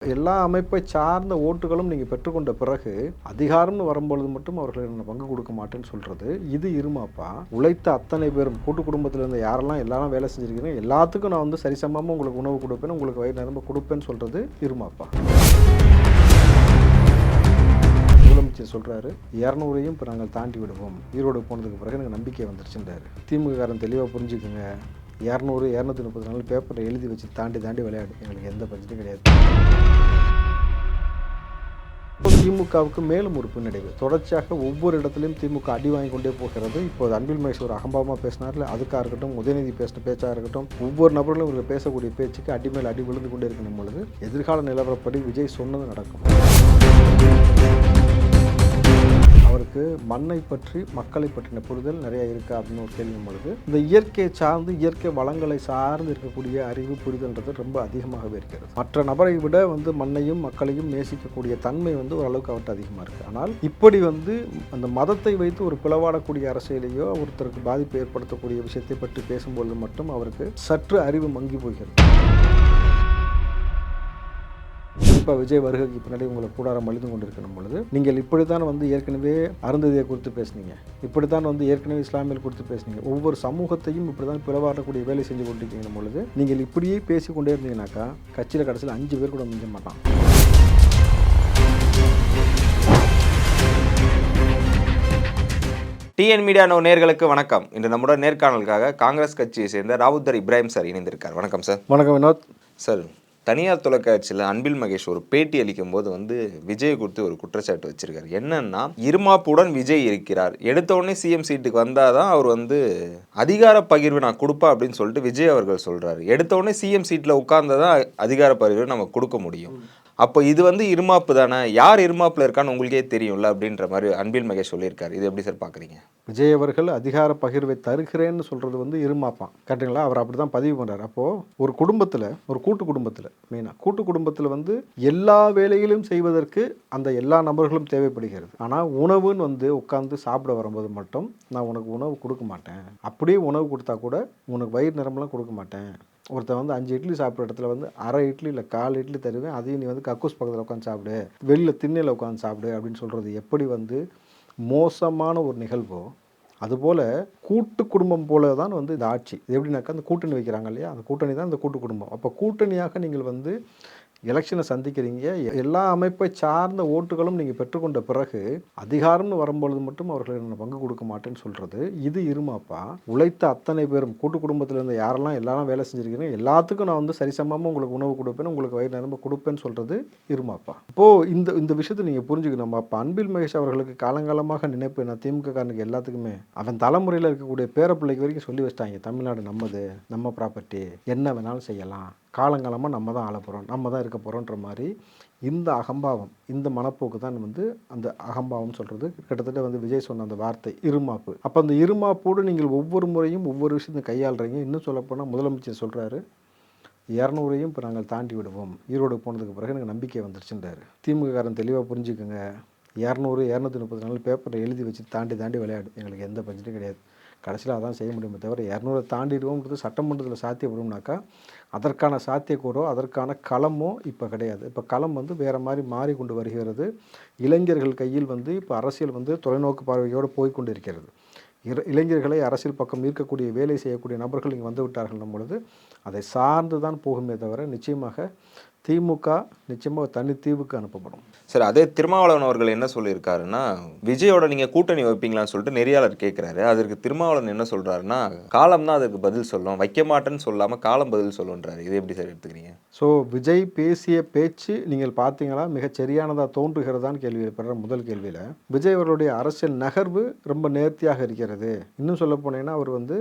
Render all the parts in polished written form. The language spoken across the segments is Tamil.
எல்லா அமைப்பை சார்ந்த ஓட்டுகளும் நீங்கள் பெற்றுக்கொண்ட பிறகு அதிகாரம்னு வரும்பொழுது மட்டும் அவர்களுக்கு நான் பங்கு கொடுக்க மாட்டேன்னு சொல்கிறது இது இருமாப்பா. உழைத்த அத்தனை பேரும் கூட்டு குடும்பத்தில் இருந்த யாரெல்லாம் எல்லாரும் வேலை செஞ்சுருக்கீங்க எல்லாத்துக்கும் நான் வந்து சரிசமமாக உங்களுக்கு உணவு கொடுப்பேன், உங்களுக்கு வயிறு நிரம்ப கொடுப்பேன்னு சொல்கிறது இருமாப்பா. முதலமைச்சர் சொல்கிறாரு 200ஐயும் இப்போ நாங்கள் தாண்டி விடுவோம், ஈரோடு போனதுக்கு பிறகு எனக்கு நம்பிக்கை வந்துருச்சுன்றாரு. திமுககாரன் தெளிவாக புரிஞ்சுக்குங்க, 200 234 பேப்பரை எழுதி வச்சு தாண்டி விளையாடு, எங்களுக்கு எந்த பிரச்சனையும் கிடையாது. திமுகவுக்கு மேலும் ஒரு பின்னடைவு. தொடர்ச்சியாக ஒவ்வொரு இடத்துலையும் திமுக அடி வாங்கி கொண்டே போகிறது. இப்போது அன்பில் மகேஷ் ஒரு அகம்பாவமாக பேசினார்ல, அதுக்காக இருக்கட்டும், உதயநிதி பேசின பேச்சாக இருக்கட்டும், ஒவ்வொரு நபர்களும் இவர்கள் பேசக்கூடிய பேச்சுக்கு அடி மேல் அடி விழுந்து கொண்டே இருக்கணும் பொழுது எதிர்கால நிலவரப்படி விஜய் சொன்னது நடக்கும். அவருக்கு மண்ணை பற்றி மக்களை பற்றின புரிதல் நிறைய இருக்கா அப்படின்னு ஒரு கேள்வி பொழுது இந்த இயற்கையை சார்ந்து இயற்கை வளங்களை சார்ந்து இருக்கக்கூடிய அறிவு புரிதல்ன்றது ரொம்ப அதிகமாகவே இருக்கிறது. மற்ற நபரை விட வந்து மண்ணையும் மக்களையும் நேசிக்கக்கூடிய தன்மை வந்து ஓரளவுக்கு அவர்கிட்ட அதிகமாக இருக்குது. ஆனால் இப்படி வந்து அந்த மதத்தை வைத்து ஒரு பிளவாடக்கூடிய அரசியலையோ ஒருத்தருக்கு பாதிப்பு ஏற்படுத்தக்கூடிய விஷயத்தை பற்றி பேசும்பொழுது மட்டும் அவருக்கு சற்று அறிவு மங்கி போகிறது. இப்போ விஜய் வருகைக்கு பின்னாடி உங்களை கூடாரம் அழிந்து கொண்டிருக்கணும் பொழுது நீங்கள் இப்படித்தான் வந்து ஏற்கனவே அருந்ததியை குறித்து பேசுனீங்க, இப்படித்தான் வந்து ஏற்கனவே இஸ்லாமியல் குறித்து பேசுனீங்க, ஒவ்வொரு சமூகத்தையும் இப்படி தான் பிளவாடக்கூடிய வேலை செஞ்சு கொண்டிருக்கீங்க பொழுது நீங்கள் இப்படியே பேசி கொண்டே இருந்தீங்கன்னாக்கா கட்சியில் கடைசியில் 5 பேர் கூட மிஞ்ச மாட்டான். டிஎன் மீடியா நேயர்களுக்கு வணக்கம். இன்று நம்முடைய நேர்காணலுக்காக காங்கிரஸ் கட்சியை சேர்ந்த ராவுத்தர் இப்ராஹிம் சார் இணைந்திருக்கார். வணக்கம் சார். வணக்கம் வினோத் சார். தனியார் தொலைக்காட்சியில் அன்பில் மகேஷ் ஒரு பேட்டி அளிக்கும் போது வந்து விஜய் குறித்து ஒரு குற்றச்சாட்டு வச்சிருக்காரு. என்னன்னா, இருமாப்புடன் விஜய் இருக்கிறார், எடுத்த உடனே சிஎம் சீட்டுக்கு வந்தாதான் அவர் வந்து அதிகார பகிர்வு நான் கொடுப்பேன் அப்படின்னு சொல்லிட்டு விஜய் அவர்கள் சொல்றாரு. எடுத்த உடனே சிஎம் சீட்டில் உட்கார்ந்தாதான் அதிகார பகிர்வு நம்ம கொடுக்க முடியும். அப்போ இது வந்து இருமாப்பு தானே, யார் இருமாப்பில் இருக்கான்னு உங்களுக்கே தெரியும்ல அப்படின்ற மாதிரி அன்பில் மகேஷ் சொல்லியிருக்காரு. இது எப்படி சார் பார்க்குறீங்க? விஜய் அவர்கள் அதிகார பகிர்வை தருகிறேன்னு சொல்கிறது வந்து இருமாப்பான், கரெக்டுங்களா? அவர் அப்படி தான் பதிவு பண்ணுறாரு. அப்போது ஒரு குடும்பத்தில், ஒரு கூட்டு குடும்பத்தில், மெயினாக கூட்டு குடும்பத்தில் வந்து எல்லா வேலைகளையும் செய்வதற்கு அந்த எல்லா நபர்களும் தேவைப்படுகிறது. ஆனால் உணவுன்னு வந்து உட்காந்து சாப்பிட வரும்போது மட்டும் நான் உனக்கு உணவு கொடுக்க மாட்டேன், அப்படியே உணவு கொடுத்தா கூட உனக்கு வயிறு நிரம்பலாம் கொடுக்க மாட்டேன். ஒருத்தர் வந்து 5 இட்லி சாப்பிட்ற இடத்துல வந்து அரை இட்லி இல்லை 1/4 இட்லி தருவேன், அதையும் நீ வந்து கக்கூஸ் பக்கத்தில் உட்காந்து சாப்பிடு, வெளியில் திண்ணையில் உட்காந்து சாப்பிடு அப்படின்னு சொல்கிறது எப்படி வந்து மோசமான ஒரு நிகழ்வோ, அதுபோல் கூட்டு குடும்பம் போல தான் வந்து இந்த ஆட்சி. இது எப்படின்னாக்கா அந்த கூட்டணி வைக்கிறாங்க இல்லையா, அந்த கூட்டணி தான் இந்த கூட்டு குடும்பம். அப்போ கூட்டணியாக நீங்கள் வந்து எலெக்ஷனை சந்திக்கிறீங்க, எல்லா அமைப்பை சார்ந்த ஓட்டுகளும் நீங்கள் பெற்றுக்கொண்ட பிறகு அதிகாரம்னு வரும்பொழுது மட்டும் அவர்களுக்கு நான் பங்கு கொடுக்க மாட்டேன்னு சொல்கிறது இது இருமாப்பா. உழைத்த அத்தனை பேரும் கூட்டு குடும்பத்தில் இருந்த யாரெல்லாம் எல்லாரும் வேலை செஞ்சுருக்கீங்க எல்லாத்துக்கும் நான் வந்து சரிசமமாக உங்களுக்கு உணவு கொடுப்பேன், உங்களுக்கு வயிறு நிரம்ப கொடுப்பேன்னு சொல்கிறது இருமாப்பா. இப்போது இந்த விஷயத்தை நீங்கள் புரிஞ்சுக்கணும். அப்போ அன்பில் மகேஷ் அவர்களுக்கு காலங்காலமாக நினைப்பு நான் திமுக காரனுக்கு எல்லாத்துக்குமே அவன் தலைமுறையில் இருக்கக்கூடிய பேரப்பிள்ளைக்கு வரைக்கும் சொல்லி வச்சிட்டாங்க, தமிழ்நாடு நம்மது, நம்ம ப்ராப்பர்ட்டி, என்ன வேணாலும் செய்யலாம், காலங்காலமாக நம்ம தான் ஆள போகிறோம், நம்ம தான் இருக்க போகிறோன்ற மாதிரி இந்த அகம்பாவம், இந்த மனப்போக்கு தான் வந்து அந்த அகம்பாவம் சொல்கிறது. கிட்டத்தட்ட வந்து விஜய் சொன்ன அந்த வார்த்தை இருமாப்பு. அப்போ அந்த இருமாப்போடு நீங்கள் ஒவ்வொரு முறையும் ஒவ்வொரு விஷயத்தை கையாளுறீங்க. இன்னும் சொல்லப்போனால் முதலமைச்சர் சொல்கிறாரு 200ஐயும் இப்போ நாங்கள் தாண்டி விடுவோம், ஈரோடு போனதுக்கு பிறகு எனக்கு நம்பிக்கை வந்துருச்சுன்றாரு. திமுககாரன் தெளிவாக புரிஞ்சுக்குங்க, 200 234 பேப்பரை எழுதி வச்சு தாண்டி விளையாடு, எங்களுக்கு எந்த பிரச்சனையும் கிடையாது. கடைசியில் அதான் செய்ய முடியுமே தவிர 200 தாண்டிடுவோம்ன்றது சட்டமன்றத்தில் சாத்தியப்படும்னாக்கா அதற்கான சாத்தியக்கூறோ அதற்கான களமோ இப்போ கிடையாது. இப்போ களம் வந்து வேறு மாதிரி மாறிக்கொண்டு வருகிறது. இளைஞர்கள் கையில் வந்து இப்போ அரசியல் வந்து தொலைநோக்கு பார்வையோடு போய்கொண்டு இருக்கிறது. இளைஞர்களை அரசியல் பக்கம் ஈர்க்கக்கூடிய வேலை செய்யக்கூடிய நபர்கள் இங்கே வந்து விட்டார்கள் பொழுது அதை சார்ந்து தான் போகுமே தவிர நிச்சயமாக திமுக நிச்சயமாக தனித்தீவுக்கு அனுப்பப்படும். சார், அதே திருமாவளவன் அவர்கள் என்ன சொல்லியிருக்காருன்னா, விஜயோட நீங்கள் கூட்டணி வைப்பீங்களான்னு சொல்லிட்டு நெறியாளர் கேட்குறாரு. அதற்கு திருமாவளவன் என்ன சொல்கிறாருன்னா, காலம் தான் அதுக்கு பதில் சொல்லும், வைக்க மாட்டேன்னு சொல்லாமல் காலம் பதில் சொல்லுன்றாரு. இது எப்படி சார் எடுத்துக்கிறீங்க? ஸோ விஜய் பேசிய பேச்சு நீங்கள் பார்த்தீங்களா மிகச் சரியானதாக தோன்றுகிறதான்னு கேள்வி எழுப்புற முதல் கேள்வியில் விஜய் அவர்களுடைய அரசியல் நகர்வு ரொம்ப நேர்த்தியாக இருக்கிறது. இன்னும் சொல்ல போனீங்கன்னா அவர் வந்து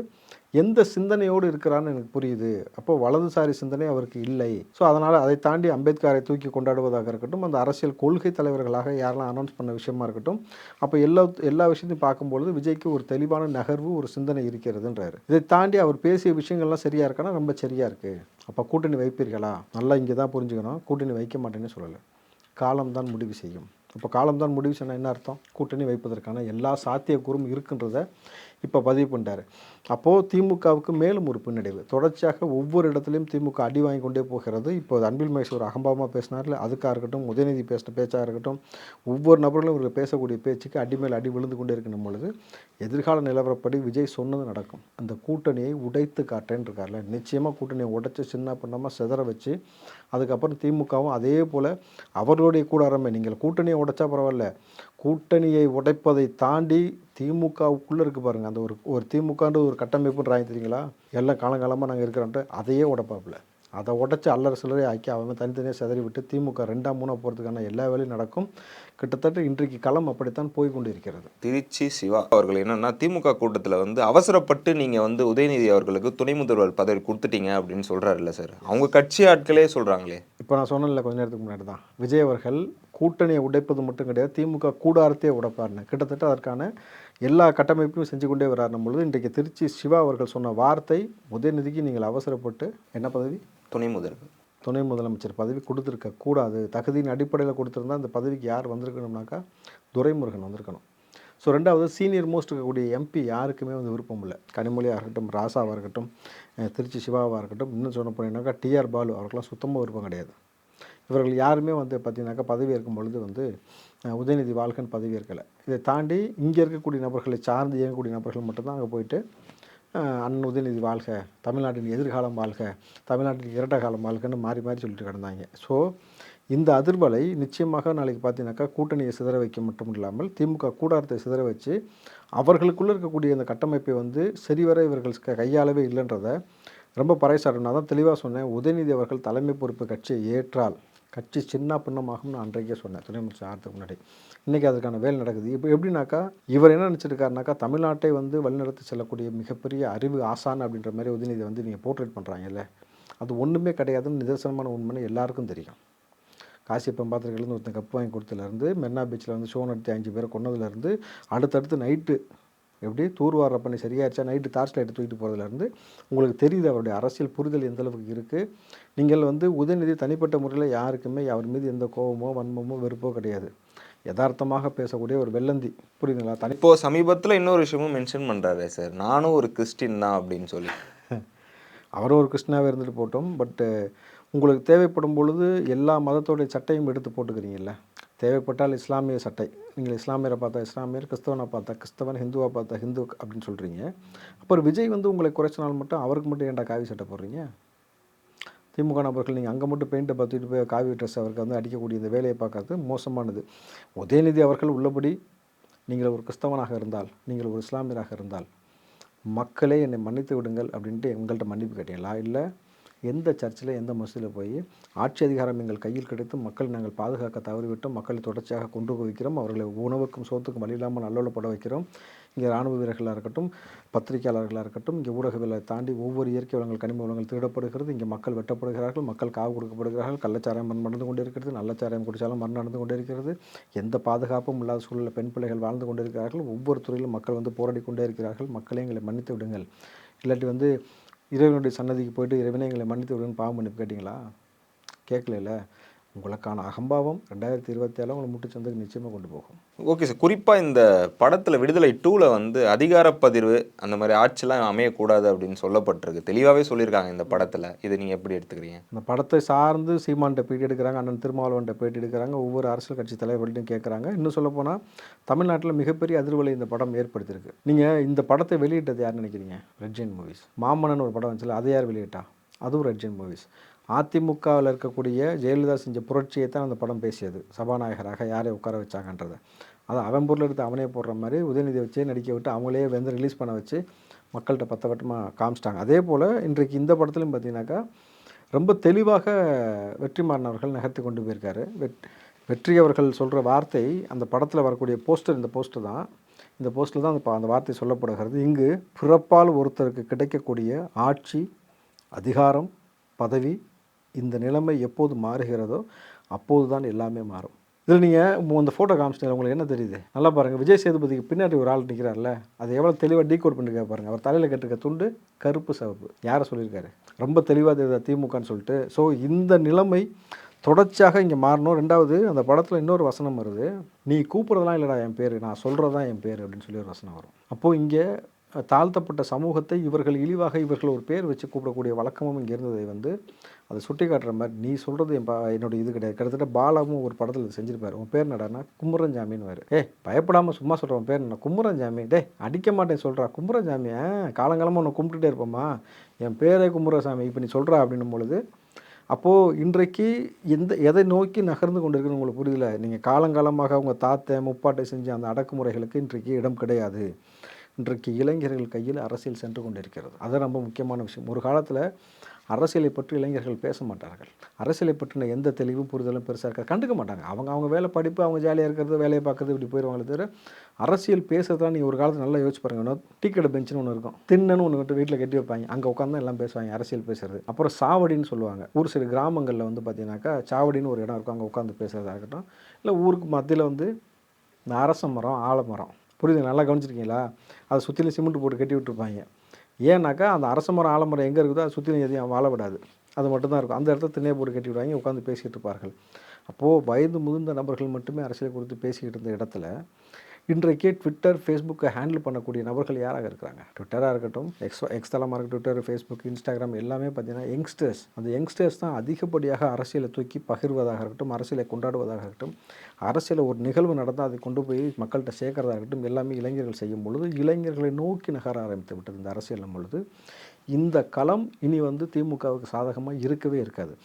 எந்த சிந்தனையோடு இருக்கிறான்னு எனக்கு புரியுது. அப்போது வலதுசாரி சிந்தனை அவருக்கு இல்லை. ஸோ அதனால் அதை தாண்டி அம்பேத்கரை தூக்கி கொண்டாடுவதாக இருக்கட்டும், அந்த அரசியல் கொள்கை தலைவர்களாக யாரெல்லாம் அனௌன்ஸ் பண்ண விஷயமா இருக்கட்டும், அப்போ எல்லா விஷயத்தையும் பார்க்கும்பொழுது விஜய்க்கு ஒரு தெளிவான நகர்வு, ஒரு சிந்தனை இருக்கிறதுன்றாரு. இதை தாண்டி அவர் பேசிய விஷயங்கள்லாம் சரியாக இருக்கான்னா ரொம்ப சரியாக இருக்குது. அப்போ கூட்டணி வைப்பீர்களா? நல்லா இங்கே தான் புரிஞ்சுக்கணும், கூட்டணி வைக்க மாட்டேன்னு சொல்லலை, காலம்தான் முடிவு செய்யும். அப்போ காலம்தான் முடிவு சொன்னால் என்ன அர்த்தம்? கூட்டணி வைப்பதற்கான எல்லா சாத்தியக்கூறும் இருக்குன்றத இப்போ பதிவு பண்ணிட்டாரு. அப்போது திமுகவுக்கு மேலும் ஒரு பின்னடைவு. தொடர்ச்சியாக ஒவ்வொரு இடத்துலையும் திமுக அடி வாங்கி கொண்டே போகிறது. இப்போ அன்பில் மகேஷ் ஒரு அகம்பாவமாக பேசினார்ல, அதுக்காக இருக்கட்டும், உதயநிதி பேசின பேச்சாக இருக்கட்டும், ஒவ்வொரு நபர்களும் இவர் பேசக்கூடிய பேச்சுக்கு அடி மேல் அடி விழுந்து கொண்டே இருக்கணும் பொழுது, எதிர்கால நிலவரப்படி விஜய் சொன்னது நடக்கும். அந்த கூட்டணியை உடைத்து காட்டேன்னு இருக்கார்ல, நிச்சயமாக கூட்டணியை உடைச்சு சின்ன பண்ணாமல் சிதற வச்சு, அதுக்கப்புறம் திமுகவும் அதே போல் அவர்களுடைய கூடாரமே, நீங்கள் கூட்டணியை உடைச்சா பரவாயில்ல, கூட்டணியை உடைப்பதை தாண்டி திமுகவுக்குள்ளே இருக்குது பாருங்கள், அந்த ஒரு திமுகன்ற ஒரு கட்டமைப்புன்றாங்க தெரியுங்களா, எல்லாம் காலங்காலமாக நாங்கள் இருக்கிறோன்ட்டு அதையே உடைப்பாப்புல. அதை உடச்சி அல்லற சில்லறை ஆக்கி அவன் தனித்தனியாக சிதறி விட்டு திமுக 2-3 போகிறதுக்கான எல்லா வேலையும் நடக்கும். கிட்டத்தட்ட இன்றைக்கு களம் அப்படித்தான் போய் கொண்டு இருக்கிறது. திருச்சி சிவா அவர்கள் என்னன்னா திமுக கூட்டத்தில் வந்து அவசரப்பட்டு நீங்கள் வந்து உதயநிதி அவர்களுக்கு துணை முதல்வர் பதவி கொடுத்துட்டீங்க அப்படின்னு சொல்கிறாருல்ல சார், அவங்க கட்சி ஆட்களே சொல்கிறாங்களே. இப்போ நான் சொன்னேன்ல கொஞ்ச நேரத்துக்கு முன்னாடி தான், விஜய் அவர்கள் கூட்டணியை உடைப்பது மட்டும் கிடையாது, திமுக கூடாரத்தையே உடைப்பார்னு கிட்டத்தட்ட அதற்கான எல்லா கட்டமைப்பையும் செஞ்சு கொண்டே வராருன்னும் பொழுது, இன்றைக்கு திருச்சி சிவா அவர்கள் சொன்ன வார்த்தை, உதயநிதிக்கு நீங்கள் அவசரப்பட்டு என்ன பதவி, துணை முதலமைச்சர் பதவி கொடுத்துருக்க கூடாது, தகுதியின் அடிப்படையில் கொடுத்துருந்தா அந்த பதவிக்கு யார் வந்திருக்கணும்னாக்கா துரைமுருகன் வந்திருக்கணும். ஸோ ரெண்டாவது சீனியர் மோஸ்ட் இருக்கக்கூடிய எம்பி யாருக்குமே வந்து விருப்பம் இல்லை. கனிமொழியாக இருக்கட்டும், ராசாவாக இருக்கட்டும், திருச்சி சிவாவாக இருக்கட்டும், இன்னும் சொன்ன போனீங்கன்னாக்கா டிஆர் பாலு அவருக்கெல்லாம் சுத்தமாக விருப்பம் கிடையாது. இவர்கள் யாருமே வந்து பார்த்திங்கனாக்கா பதவி ஏற்கும் பொழுது வந்து உதயநிதி வாழ்க்கைன்னு பதவி ஏற்கலை. இதை தாண்டி இங்கே இருக்கக்கூடிய நபர்களை சார்ந்து இயங்கக்கூடிய நபர்கள் மட்டும்தான் அங்கே போயிட்டு அண்ணன் உதயநிதி வாழ்க, தமிழ்நாட்டின் எதிர்காலம் வாழ்க, தமிழ்நாட்டின் இரட்ட காலம் வாழ்கன்னு மாறி மாறி சொல்லிட்டு கிடந்தாங்க. ஸோ இந்த அதிர்வலை நிச்சயமாக நாளைக்கு பார்த்தீங்கன்னாக்கா கூட்டணியை சிதற வைக்க மட்டும் இல்லாமல் திமுக கூடாரத்தை சிதற வச்சு அவர்களுக்குள்ளே இருக்கக்கூடிய இந்த கட்டமைப்பை வந்து சரிவர இவர்கள் கையாளவே இல்லைன்றதை ரொம்ப பறைசாட்டணும். நான் தான் தெளிவாக சொன்னேன், உதயநிதி அவர்கள் தலைமை பொறுப்பு கட்சியை ஏற்றால் கட்சி சின்ன பின்னமாகும் நான் அன்றைக்கே சொன்னேன், துணை அமைச்சர் ஆகிறதுக்கு முன்னாடி. இன்றைக்கி அதுக்கான வேலை நடக்குது. இப்போ எப்படின்னாக்கா இவர் என்ன நினச்சிருக்காருனாக்கா தமிழ்நாட்டை வந்து வழிநடத்தி செல்லக்கூடிய மிகப்பெரிய அறிவு ஆசான் அப்படின்ற மாதிரி உதயநிதி வந்து நீங்கள் போர்ட்ரேட் பண்ணுறாங்கல்ல, அது ஒன்றுமே கிடையாதுன்னு நிதர்சனமான உண்மைன்னு எல்லாருக்கும் தெரியும். காசியப்பன் பாத்திரங்கள்லேருந்து ஒருத்தன் கப்பு வாங்கி கொடுத்ததுலேருந்து, மெரினா பீச்சில் வந்து ஷோ நடத்தி 5 பேரை கொண்டதுலேருந்து, அடுத்தடுத்து நைட்டு எப்படி தூர்வார பண்ணி சரியாச்சா நைட்டு டார்ச் லைட்டை தூக்கிட்டு போகிறதுலேருந்து உங்களுக்கு தெரியுது அவருடைய அரசியல் புரிதல் எந்த அளவுக்கு இருக்குது. நீங்கள் வந்து உதயநிதி தனிப்பட்ட முறையில் யாருக்குமே அவர் மீது எந்த கோபமோ வன்மமோ வெறுப்போ கிடையாது, யதார்த்தமாக பேசக்கூடிய ஒரு வெள்ளந்தி, புரியுதுங்களா? இப்போ சமீபத்தில் இன்னொரு விஷயமும் மென்ஷன் பண்ணுறாரு சார், நானும் ஒரு கிறிஸ்டின் தான் அப்படின்னு சொல்லி. அவரும் ஒரு கிறிஸ்டினாகவே இருந்துட்டு போட்டோம். பட்டு உங்களுக்கு தேவைப்படும் பொழுது எல்லா மதத்தோடைய சட்டையும் எடுத்து போட்டுக்கிறீங்கல்ல. தேவைப்பட்டால் இஸ்லாமிய சட்டை, நீங்கள் இஸ்லாமியரை பார்த்தா இஸ்லாமியர், கிறிஸ்தவனை பார்த்தா கிறிஸ்தவன், ஹிந்துவை பார்த்தா ஹிந்து அப்படின்னு சொல்கிறீங்க. அப்புறம் விஜய் வந்து உங்களை குறைச்சினால் மட்டும் அவருக்கு மட்டும் ஏன்டா காவி சட்டை போடுறீங்க? திமுக நபர்கள் நீங்கள் அங்கே மட்டும் பெயிண்ட்டை பார்த்துட்டு போய் காவி ட்ரெஸ் அவருக்கு வந்து அடிக்கக்கூடிய இந்த வேலையை பார்க்கறது மோசமானது. உதயநிதி அவர்கள் உள்ளபடி நீங்கள் ஒரு கிறிஸ்தவனாக இருந்தால், நீங்கள் ஒரு இஸ்லாமியராக இருந்தால், மக்களே என்னை மன்னித்து விடுங்கள் அப்படின்ட்டு உங்கள்கிட்ட மன்னிப்பு கேட்டீங்களா? இல்லை எந்த சர்ச்சில் எந்த மசூதியில் போய் ஆட்சி அதிகாரம் எங்கள் கையில் கிடைத்து மக்கள் நாங்கள் பாதுகாக்க தவறிவிட்டோம், மக்களை தொடர்ச்சியாக கொண்டு வைக்கிறோம், அவர்களை உணவுக்கும் சோத்துக்கும் வழி இல்லாமல் நல்லொல்லப்பட வைக்கிறோம், இங்கே இராணுவ வீரர்களாக இருக்கட்டும், பத்திரிகையாளர்களாக இருக்கட்டும், இங்கே ஊடகங்களை தாண்டி ஒவ்வொரு இயற்கை வளங்கள் கனிம வளங்கள் திருடப்படுகிறது, இங்கே மக்கள் வெட்டப்படுகிறார்கள், மக்கள் காவு கொடுக்கப்படுகிறார்கள், கள்ளச்சாராயம் நடந்து கொண்டே இருக்கிறது, நல்லச்சாராயம் குடித்தாலும் மரணம் நடந்து கொண்டே இருக்கிறது, எந்த பாதுகாப்பும் இல்லாத சூழலில் பெண் பிள்ளைகள் வாழ்ந்து கொண்டே இருக்கிறார்கள், ஒவ்வொரு துறையிலும் மக்கள் வந்து போராடி கொண்டே இருக்கிறார்கள், மக்களே எங்களை மன்னித்து விடுங்கள், இல்லாட்டி வந்து இறைவனுடைய சன்னதிக்கு போய்ட்டு இறைவனை எங்களை மன்னித்து விடுன்னு பாவம் மன்னிப்பு கேட்டிங்களா? கேட்கல. உங்களுக்கான அகம்பாவம் 2027 உங்களை முட்டுச்சந்துக்கு நிச்சயமாக கொண்டு போகும். ஓகே சார், குறிப்பாக இந்த படத்தில் விடுதலை 2ல் வந்து அதிகாரப்பதிர்வு அந்த மாதிரி ஆட்சிலாம் அமையக்கூடாது அப்படின்னு சொல்லப்பட்டிருக்கு, தெளிவாகவே சொல்லியிருக்காங்க இந்த படத்தில். இதை நீங்கள் எப்படி எடுத்துக்கிறீங்க? இந்த படத்தை சார்ந்து சீமான்கிட்ட பேட்டி எடுக்கிறாங்க, அண்ணன் திருமாவளவன்கிட்ட பேட்டி எடுக்கிறாங்க, ஒவ்வொரு அரசியல் கட்சி தலைவர்கள்ட்டையும் கேட்குறாங்க. இன்னும் சொல்லப்போனால் தமிழ்நாட்டில் மிகப்பெரிய அதிர்வலை இந்த படம் ஏற்படுத்தியிருக்கு. நீங்கள் இந்த படத்தை வெளியிட்டது யார் நினைக்கிறீங்க? Red Jain movies. மாமன்னன் ஒரு படம் வந்துச்சுல, அதை யார் வெளியிட்டா? அதுவும் ரெட் ஜெயின் மூவிஸ். அதிமுகவில் இருக்கக்கூடிய ஜெயலலிதா செஞ்ச புரட்சியை தான் அந்த படம் பேசியது, சபாநாயகராக யாரை உட்கார வச்சாங்கன்றதை. அதை அவன் பொருள் எடுத்து அவனே போடுற மாதிரி உதயநிதி வச்சே நடிக்க விட்டு அவங்களே வந்து ரிலீஸ் பண்ண வச்சு மக்கள்கிட்ட பத்தவட்டமாக காமிச்சிட்டாங்க. அதே போல் இன்றைக்கு இந்த படத்துலையும் பார்த்தீங்கன்னாக்கா ரொம்ப தெளிவாக வெற்றிமாறன் அவர்கள் நகர்த்தி கொண்டு போயிருக்காரு. வெற்றி அவர்கள் சொல்கிற வார்த்தை அந்த படத்தில் வரக்கூடிய போஸ்டர், இந்த போஸ்டர் தான், இந்த போஸ்டரில் தான் அந்த வார்த்தை சொல்லப்படுகிறது. இங்கு பிறப்பால் ஒருத்தருக்கு கிடைக்கக்கூடிய ஆட்சி, அதிகாரம், பதவி, இந்த நிலைமை எப்போது மாறுகிறதோ அப்போது தான் எல்லாமே மாறும். இதில் நீங்கள் இந்த ஃபோட்டோ காமிச்சிட்டு உங்களுக்கு என்ன தெரியுது? நல்லா பாருங்கள், விஜய் சேதுபதிக்கு பின்னாடி ஒரு ஆள் நிற்கிறார்ல, அது எவ்வளோ தெளிவாக டீகோட் பண்ணிருக்கா பாருங்கள். அவர் தலையில் கட்டிருக்க துண்டு கருப்பு சிவப்பு, யாரை சொல்லியிருக்காரு? ரொம்ப தெளிவாக தெரியுதா திமுகன்னு சொல்லிட்டு. ஸோ இந்த நிலைமை தொடர்ச்சியாக இங்கே மாறணும். ரெண்டாவது அந்த படத்தில் இன்னொரு வசனம் வருது, நீ கூப்பிட்றதெல்லாம் இல்லைடா என் பேர், நான் சொல்கிறது தான் என் பேர் அப்படின்னு சொல்லி ஒரு வசனம் வரும். அப்போது இங்கே தாழ்த்தப்பட்ட சமூகத்தை இவர்கள் இழிவாக இவர்கள் ஒரு பேர் வச்சு கூப்பிடக்கூடிய வழக்கமும் இங்கே இருந்ததை வந்து அதை சுட்டி காட்டுற மாதிரி நீ சொல்கிறது என்னுடைய இது கிடையாது. கிட்டத்தட்ட பாலாவும் ஒரு படத்தில் செஞ்சுருப்பார். உன் பேர் நடனா கும்புரஞ்சாமின்னு வேறு. பயப்படாமல் சும்மா சொல்கிறவன் பேர் என்ன கும்புரஞ்சாமி. அடிக்க மாட்டேன் சொல்கிறா கும்புரஞ்சாமி. காலங்காலமாக உன்னை கும்பிட்டுட்டே இருப்போம்மா, என் பேரே கும்புரசாமி, இப்போ நீ சொல்கிறா அப்படின்னும் பொழுது அப்போது இன்றைக்கு எதை நோக்கி நகர்ந்து கொண்டு இருக்குன்னு உங்களுக்கு புரியல. நீங்கள் காலங்காலமாக உங்கள் தாத்தை முப்பாட்டை செஞ்ச அந்த அடக்குமுறைகளுக்கு இன்றைக்கு இடம் கிடையாது. இன்றைக்கு இளைஞர்கள் கையில் அரசியல் சென்று கொண்டிருக்கிறது. அது ரொம்ப முக்கியமான விஷயம். ஒரு காலத்தில் அரசியலை பற்றி இளைஞர்கள் பேச மாட்டார்கள். அரசியலை பற்றின எந்த தெளிவும் புரிதலும் பெருசாக இருக்காது, கண்டுக்க மாட்டாங்க. அவங்க வேலை படிப்பு, அவங்க ஜாலியாக இருக்கிறது, வேலையை பார்க்குறது, இப்படி போயிடுவாங்களே தவிர அரசியல் பேசுறதுலாம் நீங்கள் ஒரு காலத்தில் நல்லா யோசிச்சு பாருங்க. டீ கடை பெஞ்சுன்னு ஒன்று இருக்கும், தின்னன்னு ஒன்று விட்டு வீட்டில் கட்டி வைப்பாங்க, அங்கே உட்காந்து எல்லாம் பேசுவாங்க அரசியல் பேசுறது. அப்புறம் சாவடின்னு சொல்லுவாங்க. ஒரு சில கிராமங்களில் வந்து பார்த்தீங்கன்னாக்கா சாவடின்னு ஒரு இடம் இருக்கும், அங்கே உட்காந்து பேசுகிறதா இருக்கட்டும். இல்லை ஊருக்கு மத்தியில் வந்து இந்த அரச மரம், ஆலமரம், புரியுது, நல்லா கவனிச்சிருக்கீங்களா, அதை சுற்றிலும் சிமெண்ட் போட்டு கட்டி விட்டுருப்பாங்க. ஏன்னாக்கா அந்த அரச மரம் ஆலமரம் எங்கே இருக்குதோ அது சுற்றிலும் எதையும் வாழ விடாது, அது மட்டும்தான் இருக்கும். அந்த இடத்துல திண்ணையை போட்டு கட்டி விடுவாங்க, உட்காந்து பேசிக்கிட்டு இருப்பார்கள். அப்போது வயது முதிர்ந்த நபர்கள் மட்டுமே அரசியல் குறித்து பேசிக்கிட்டு இருந்த இடத்துல இன்றைக்கே ட்விட்டர், ஃபேஸ்புக்கை ஹேண்டில் பண்ணக்கூடிய நபர்கள் யாராக இருக்கிறாங்க? ட்விட்டராக இருக்கட்டும், எக்ஸ் தளமாக இருக்கட்டும், ட்விட்டர், ஃபேஸ்புக், இன்ஸ்டாகிராம் எல்லாமே பார்த்தீங்கன்னா யங்ஸ்டர்ஸ். அந்த யங்ஸ்டர்ஸ் தான் அதிகப்படியாக அரசியலை தூக்கி பகிர்வதாக இருக்கட்டும், அரசியலை கொண்டாடுவதாக இருக்கட்டும், அரசியல் ஒரு நிகழ்வு நடந்தால் அதை கொண்டு போய் மக்கள்கிட்ட சேர்க்கறதாக இருக்கட்டும், எல்லாமே இளைஞர்கள் செய்யும் பொழுது இளைஞர்களை நோக்கி நகர ஆரம்பித்து விட்டது இந்த அரசியல் பொழுது. இந்த களம் இனி வந்து திமுகவுக்கு சாதகமாக இருக்கவே இருக்காது.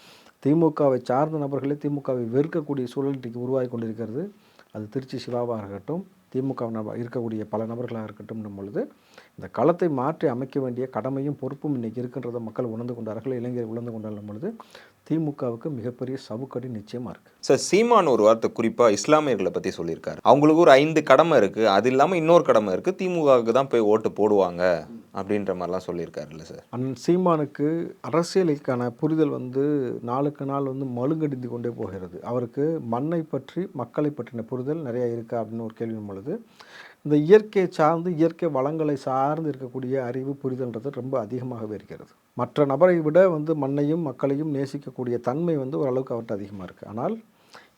திமுகவை சார்ந்த நபர்களே திமுகவை வெறுக்கக்கூடிய சூழல் இன்றைக்கு உருவாகி கொண்டிருக்கிறது. அது திருச்சி சிவாவாக இருக்கட்டும், திமுக இருக்கக்கூடிய பல நபர்களாக இருக்கட்டும் பொழுது இந்த களத்தை மாற்றி அமைக்க வேண்டிய கடமையும் பொறுப்பும் இன்றைக்கி இருக்கின்றதை மக்கள் உணர்ந்து கொண்டார்கள், இளைஞர்கள் உணர்ந்து கொண்டாடும் பொழுது திமுகவுக்கு மிகப்பெரிய சவுக்கடி நிச்சயமாக இருக்குது. சார், சீமான் ஒரு வார்த்தை குறிப்பாக இஸ்லாமியர்களை பற்றி சொல்லியிருக்காரு. அவங்களுக்கு ஒரு 5 கடமை இருக்குது, அது இல்லாமல் இன்னொரு கடமை இருக்குது, திமுகவுக்கு தான் போய் ஓட்டு போடுவாங்க அப்படின்ற மாதிரிலாம் சொல்லியிருக்காருல்ல சார். அண்ணன் சீமானுக்கு அரசியலுக்கான புரிதல் வந்து நாளுக்கு நாள் வந்து மழுங்கடிந்து கொண்டே போகிறது. அவருக்கு மண்ணை பற்றி மக்களை பற்றின புரிதல் நிறையா இருக்கா அப்படின்னு ஒரு கேள்வி பொழுது இந்த இயற்கையை சார்ந்து இயற்கை வளங்களை சார்ந்து இருக்கக்கூடிய அறிவு புரிதல்ன்றது ரொம்ப அதிகமாகவே இருக்கிறது. மற்ற நபரை விட வந்து மண்ணையும் மக்களையும் நேசிக்கக்கூடிய தன்மை வந்து ஓரளவுக்கு அவர்கிட்ட அதிகமாக இருக்குது. ஆனால்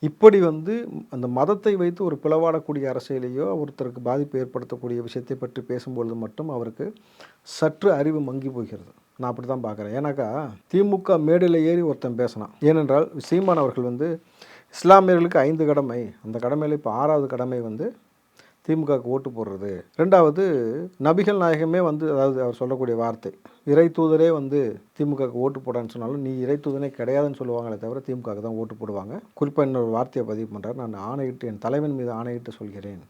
இப்படி வந்து அந்த மதத்தை வைத்து ஒரு பிளவாடக்கூடிய அரசியலையோ ஒருத்தருக்கு பாதிப்பு ஏற்படுத்தக்கூடிய விஷயத்தை பற்றி பேசும்பொழுது மட்டும் அவருக்கு சற்று அறிவு மங்கி போகிறது. நான் அப்படி தான் பார்க்குறேன். ஏன்னாக்கா திமுக மேடையில் ஏறி ஒருத்தன் பேசினான். ஏனென்றால் சீமான் அவர்கள் வந்து இஸ்லாமியர்களுக்கு 5 கடமை, அந்த கடமையில் இப்போ 6வது கடமை வந்து திமுகவுக்கு ஓட்டு போடுறது. 2வது நபிகள் நாயகமே வந்து, அதாவது அவர் சொல்லக்கூடிய வார்த்தை, இறை தூதரே வந்து திமுகவுக்கு ஓட்டு போடான்னு சொன்னாலும் நீ இறை தூதனே கிடையாதுன்னு சொல்லுவாங்களே தவிர திமுகவுக்கு தான் ஓட்டு போடுவாங்க. குறிப்பாக இன்னொரு வார்த்தையை பதிவு பண்ணுறாரு, நான் ஆணையிட்டு என் தலைவன் மீது ஆணையிட்டு சொல்கிறேன்,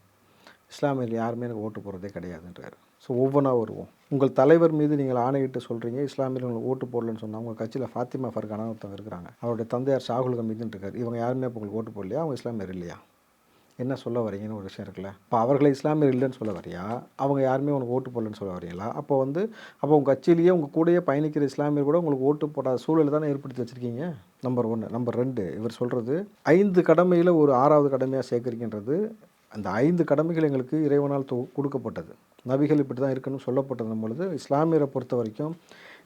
இஸ்லாமியர்கள் யாருமே எனக்கு ஓட்டு போடுறதே கிடையாதுன்றார். ஸோ ஒவ்வொன்றா வருவோம். உங்கள் தலைவர் மீது நீங்கள் ஆணையிட்டு சொல்கிறீங்க, இஸ்லாமியர்கள் ஓட்டு போடலன்னு சொன்னால் உங்கள் கட்சியில் ஃபாத்திமா ஃபர்கானா ஒருத்தவங்க இருக்கிறாங்க, அவருடைய தந்தையார் ஷாகுல் ஹமீதுன்னு இருக்கார், இவங்க யாருமே இப்போ உங்களுக்கு ஓட்டு போடலையா, அவங்க இஸ்லாமியர் இல்லையா, என்ன சொல்ல வரீங்கன்னு ஒரு விஷயம் இருக்குல்ல. இப்போ அவர்களை இஸ்லாமியர் இல்லைன்னு சொல்ல வரியா, அவங்க யாருமே உனக்கு ஓட்டு போடலன்னு சொல்ல வரீங்களா? அப்போ உங்கள் கட்சியிலேயே உங்கள் கூடயே பயணிக்கிற இஸ்லாமியர் கூட உங்களுக்கு ஓட்டு போடாத சூழலை தானே ஏற்படுத்தி வச்சுருக்கீங்க. நம்பர் 1. நம்பர் 2, இவர் சொல்கிறது 5 கடமையில் ஒரு 6வது கடமையாக சேர்க்குறீங்கன்றது, அந்த 5 கடமைகள் எங்களுக்கு இறைவனால் கொடுக்கப்பட்டது, நபிகள் இப்படி தான் இருக்குன்னு சொல்லப்பட்டது பொழுது இஸ்லாமியரை பொறுத்த வரைக்கும்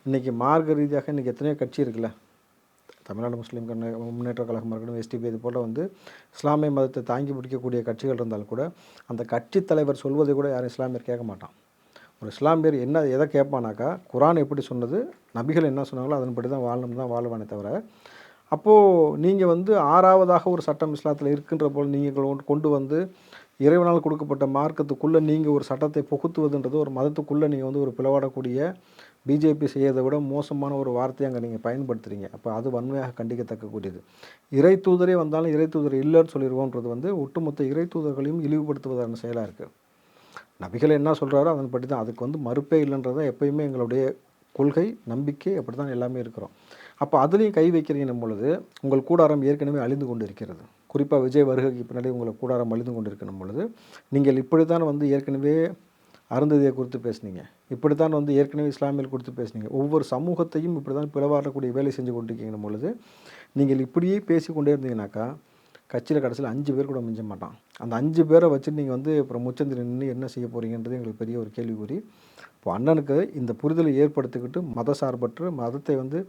இன்றைக்கி மார்க்க ரீதியாக இன்றைக்கி எத்தனையோ கட்சி இருக்குல்ல, தமிழ்நாடு முஸ்லீம் முன்னேற்ற கழகமாக இருக்கட்டும், எஸ்டிபி, இது போல் வந்து இஸ்லாமிய மதத்தை தாங்கி பிடிக்கக்கூடிய கட்சிகள் இருந்தாலும் கூட அந்த கட்சி தலைவர் சொல்வதை கூட யாரும் இஸ்லாமியர் கேட்க மாட்டான். ஒரு இஸ்லாமியர் எதை கேட்பானாக்கா, குரான் எப்படி சொன்னது, நபிகள் என்ன சொன்னாங்களோ அதன்படி தான் வாழணும் தான் வாழ்வானே தவிர, அப்போது நீங்கள் வந்து 6வதாக ஒரு சட்டம் இஸ்லாத்தில் இருக்கின்ற போல் நீங்கள் கொண்டு வந்து இறைவனால் கொடுக்கப்பட்ட மார்க்கத்துக்குள்ளே நீங்கள் ஒரு சட்டத்தை புகுத்துவதுன்றது, ஒரு மதத்துக்குள்ளே நீங்கள் வந்து ஒரு பிளவாடக்கூடிய பிஜேபி செய்யறதை விட மோசமான ஒரு வார்த்தையை அங்கே நீங்கள் பயன்படுத்துகிறீங்க. அப்போ அது வன்மையாக கண்டிக்கத்தக்கக்கூடியது. இறை தூதரே வந்தாலும் இறை தூதர் இல்லைன்னு சொல்லிடுவோன்றது வந்து ஒட்டுமொத்த இறை தூதர்களையும் இழிவுபடுத்துவதான செயலாக இருக்குது. நபிகள் என்ன சொல்கிறாரோ அதன்படி தான், அதுக்கு வந்து மறுப்பே இல்லைன்றதை எப்பயுமே எங்களுடைய கொள்கை, நம்பிக்கை, அப்படி தான் எல்லாமே இருக்கிறோம். அப்போ அதுலேயும் கை வைக்கிறீங்கன்னும் பொழுது உங்கள் கூடாரம் ஏற்கனவே அழிந்து கொண்டு இருக்கிறது. குறிப்பாக விஜய் வருகைக்கு பின்னாடி உங்களை கூடாரம் அழிந்து கொண்டு இருக்கணும் பொழுது நீங்கள் இப்படி தான் வந்து ஏற்கனவே அருந்ததியை குறித்து பேசுனீங்க, இப்படித்தான் வந்து ஏற்கனவே இஸ்லாமியர்கள் குறித்து பேசுனீங்க, ஒவ்வொரு சமூகத்தையும் இப்படி தான் பிளவாடக்கூடிய வேலை செஞ்சு கொண்டிருக்கீங்கன்னும் பொழுது நீங்கள் இப்படியே பேசி கொண்டே இருந்தீங்கன்னாக்கா கட்சியில் கடைசியில் 5 பேர் கூட மிஞ்ச மாட்டான். அந்த 5 பேரை வச்சு நீங்கள் வந்து அப்புறம் முச்சந்தில் நின்று என்ன செய்ய போகிறீங்கன்றது எங்களுக்கு பெரிய ஒரு கேள்விக்குறி. இப்போ அண்ணனுக்கு இந்த புரிதலை ஏற்படுத்திக்கிட்டு மத சார்பற்று மதத்தை வந்து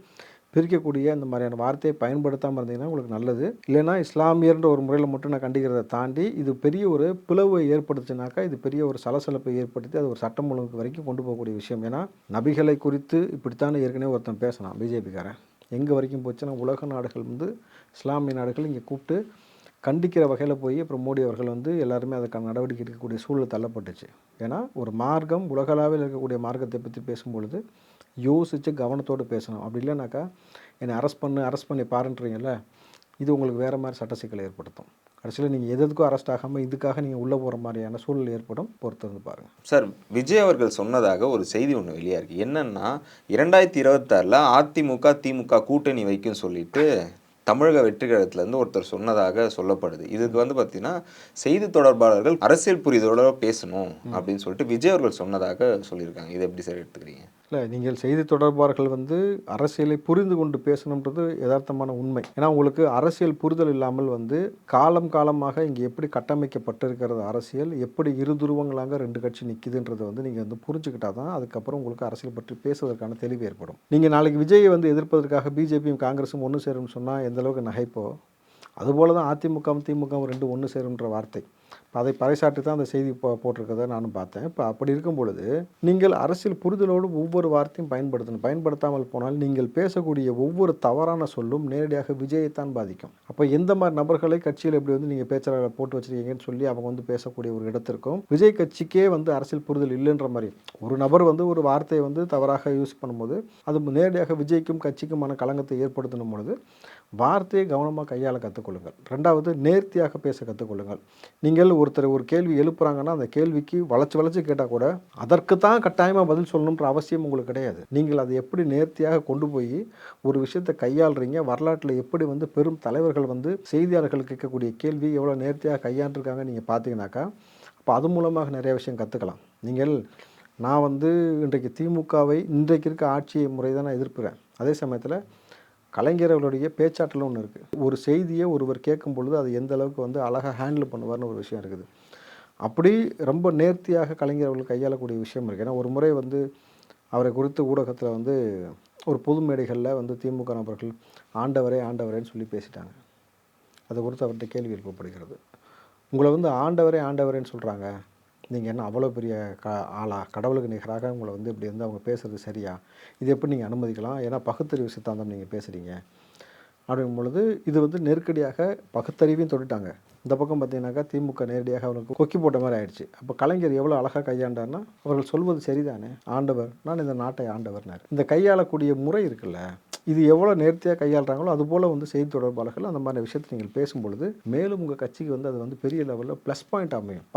பிரிக்கக்கூடிய அந்த மாதிரியான வார்த்தையை பயன்படுத்தாமல் இருந்தீங்கன்னா உங்களுக்கு நல்லது. இல்லைன்னா இஸ்லாமியர்ன்ற ஒரு முறையில் மட்டும் நான் கண்டிக்கிறதை தாண்டி இது பெரிய ஒரு பிளவை ஏற்படுத்துனாக்கா இது பெரிய ஒரு சலசலப்பை ஏற்படுத்தி அது ஒரு சட்டம் ஒழுங்கு வரைக்கும் கொண்டு போகக்கூடிய விஷயம். ஏன்னா நபிகளை குறித்து இப்படித்தானே ஏற்கனவே ஒருத்தன் பேசினான் பிஜேபிக்காரன். எங்கே வரைக்கும் போச்சுன்னா உலக நாடுகள் வந்து இஸ்லாமிய நாடுகள் இங்கே கூப்பிட்டு கண்டிக்கிற வகையில் போய் அப்புறம் மோடி அவர்கள் வந்து எல்லாருமே அதுக்கான நடவடிக்கை எடுக்கக்கூடிய சூழல் தள்ளப்பட்டுச்சு. ஏன்னா ஒரு மார்க்கம் உலகளாவில் இருக்கக்கூடிய மார்க்கத்தை பற்றி பேசும்பொழுது யோசித்து கவனத்தோடு பேசணும். அப்படி இல்லைனாக்கா என்னை அரெஸ்ட் பண்ணி பாருன்றீங்கல்ல, இது உங்களுக்கு வேறு மாதிரி சட்ட சிக்கலை ஏற்படுத்தும். கடைசியில் நீங்கள் எதுக்கும் அரெஸ்ட் ஆகாமல் இதுக்காக நீங்கள் உள்ளே போகிற மாதிரியான சூழல் ஏற்படும். பொறுத்து வந்து பாருங்கள். சார், விஜய் அவர்கள் சொன்னதாக ஒரு செய்தி ஒன்று வெளியாக இருக்குது. என்னென்னா 2026 அதிமுக திமுக கூட்டணி வைக்கும் சொல்லிட்டு தமிழக வெற்றிக்கழகத்திலேருந்து ஒருத்தர் சொன்னதாக சொல்லப்படுது. இதுக்கு வந்து பார்த்தீங்கன்னா செய்தி தொடர்பாளர்கள் அரசியல் புரிதலோட பேசணும் அப்படின்னு சொல்லிட்டு விஜய் அவர்கள் சொன்னதாக சொல்லியிருக்காங்க. இதை எப்படி சார் எடுத்துக்கிறீங்க? இல்லை, நீங்கள் செய்தி தொடர்பாளர்கள் வந்து அரசியலை புரிந்து கொண்டு பேசணுன்றது யதார்த்தமான உண்மை. ஏன்னா உங்களுக்கு அரசியல் புரிதல் இல்லாமல் வந்து காலமாக இங்கே எப்படி கட்டமைக்கப்பட்டிருக்கிறது அரசியல், எப்படி இரு துருவங்களாக ரெண்டு கட்சி நிற்குதுன்றதை வந்து நீங்கள் வந்து புரிஞ்சுக்கிட்டா தான் அதுக்கப்புறம் உங்களுக்கு அரசியல் பற்றி பேசுவதற்கான தெளிவு ஏற்படும். நீங்கள் நாளைக்கு விஜயை வந்து எதிர்ப்பதற்காக பிஜேபியும் காங்கிரஸும் ஒன்று சேரும்னு சொன்னால் எந்த அளவுக்கு நகைப்போ, அதுபோல தான் அதிமுகவும் திமுகவும் ரெண்டும் ஒன்று சேரும்ன்ற வார்த்தை. அதை பறைசாற்றி தான் அந்த செய்தி போட்டிருக்கதை நானும் பார்த்தேன். இப்போ அப்படி இருக்கும் பொழுது நீங்கள் அரசியல் புரிதலோடு ஒவ்வொரு வார்த்தையும் பயன்படுத்தணும். பயன்படுத்தாமல் போனால் நீங்கள் பேசக்கூடிய ஒவ்வொரு தவறான சொல்லும் நேரடியாக விஜயத்தான் பாதிக்கும். அப்போ எந்த மாதிரி நபர்களை கட்சியில் எப்படி வந்து நீங்கள் பேச்சாளர்களை போட்டு வச்சுருக்கீங்கன்னு சொல்லி அவங்க வந்து பேசக்கூடிய ஒரு இடத்திற்கும் விஜய் கட்சிக்கே வந்து அரசியல் புரிதல் இல்லைன்ற மாதிரி ஒரு நபர் வந்து ஒரு வார்த்தையை வந்து தவறாக யூஸ் பண்ணும்போது அது நேரடியாக விஜய்க்கும் கட்சிக்குமான களங்கத்தை ஏற்படுத்தணும் பொழுது வார்த்தையை கவனமாக கையாள கற்றுக்கொள்ளுங்கள். ரெண்டாவது, நேர்த்தியாக பேச கற்றுக்கொள்ளுங்கள். நீங்கள் ஒருத்தர் ஒரு கேள்வி எழுப்புறாங்கன்னா அந்த கேள்விக்கு வளைச்சு கேட்டால் கூட அதற்கு தான் கட்டாயமாக பதில் சொல்லணுன்ற அவசியம் உங்களுக்கு கிடையாது. நீங்கள் அதை எப்படி நேர்த்தியாக கொண்டு போய் ஒரு விஷயத்தை கையாளுறீங்க, வரலாற்றில் எப்படி வந்து பெரும் தலைவர்கள் வந்து செய்தியாளர்கள் கேட்கக்கூடிய கேள்வி எவ்வளோ நேர்த்தியாக கையாண்டிருக்காங்க நீங்கள் பார்த்தீங்கன்னாக்கா அப்போ அது மூலமாக நிறைய விஷயம் கற்றுக்கலாம். நான் வந்து இன்றைக்கு திமுகவை இன்றைக்கு இருக்க ஆட்சி முறை தான் நான் எதிர்ப்புறேன். அதே சமயத்தில் கலைஞர்களுடைய பேச்சாற்றலும் ஒன்று இருக்குது. ஒரு செய்தியை ஒருவர் கேட்கும் பொழுது அது எந்த அளவுக்கு வந்து அழகாக ஹேண்டில் பண்ணுவார்னு ஒரு விஷயம் இருக்குது. அப்படி ரொம்ப நேர்த்தியாக கலைஞர்கள் கையாளக்கூடிய விஷயம் இருக்குது. ஏன்னா ஒரு முறை வந்து அவரை குறித்து ஊடகத்தில் வந்து ஒரு பொது மேடைகளில் வந்து திமுக நபர்கள் ஆண்டவரேன்னு சொல்லி பேசிட்டாங்க. அதை குறித்து அவர்கிட்ட கேள்வி எழுப்பப்படுகிறது. உங்களை வந்து ஆண்டவரேன்னு சொல்கிறாங்க, நீங்கள் என்ன அவ்வளோ பெரிய ஆளா, கடவுளுக்கு நிகராக உங்களை வந்து இப்படி வந்து அவங்க பேசுகிறது சரியா, இது எப்படி நீங்கள் அனுமதிக்கலாம், ஏன்னா பகுத்தறிவு சித்தாந்தம் நீங்கள் பேசுகிறீங்க அப்படிங்கும் பொழுது இது வந்து நெருக்கடியாக பகுத்தறிவையும் தொட்டுட்டாங்க. இந்த பக்கம் பார்த்தீங்கன்னாக்கா திமுக நேரடியாக அவங்களுக்கு கொக்கி போட்ட மாதிரி ஆயிடுச்சு. அப்போ கலைஞர் எவ்வளோ அழகாக கையாண்டார்னா அவர்கள் சொல்வது சரிதானே, ஆண்டவர் நான் இந்த நாட்டை ஆண்டவர்னார். இந்த கையாளக்கூடிய முறை இருக்குல்ல, இது எவ்வளோ நேர்த்தியாக கையாளுறாங்களோ அதுபோல் வந்து செய்தி தொடர்பாளர்கள் அந்த மாதிரி விஷயத்தை நீங்கள் பேசும்பொழுது மேலும் உங்கள் கட்சிக்கு வந்து அது வந்து பெரிய லெவலில் ப்ளஸ் பாயிண்ட் அமையும்.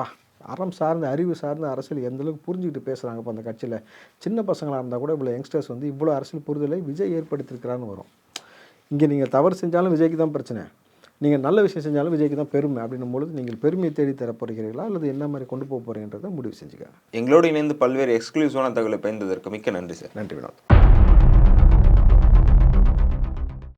அறம் சார்ந்த அறிவு சார்ந்த அரசியல் எந்தளவுக்கு புரிஞ்சுக்கிட்டு பேசுகிறாங்க. இப்போ அந்த கட்சியில் சின்ன பசங்களாக இருந்தால் கூட இவ்வளோ யங்ஸ்டர்ஸ் வந்து இவ்வளோ அரசியல் புரிதலை விஜய் ஏற்படுத்தியிருக்கிறான்னு வரும். இங்கே நீங்கள் தவறு செஞ்சாலும் விஜய்க்கு தான் பிரச்சனை, நீங்கள் நல்ல விஷயம் செஞ்சாலும் விஜய்க்கு தான் பெருமை. அப்படின்னும் பொழுது நீங்கள் பெருமையை தேடி தரப்போகிறீர்களா அல்லது என்ன மாதிரி கொண்டு போக போகிறீன்றதை முடிவு செஞ்சுக்க. எங்களோடு இணைந்து பல்வேறு எக்ஸ்க்ளூசிவான தகவலை பயந்ததற்கு மிக்க நன்றி சார். நன்றி வினோத்.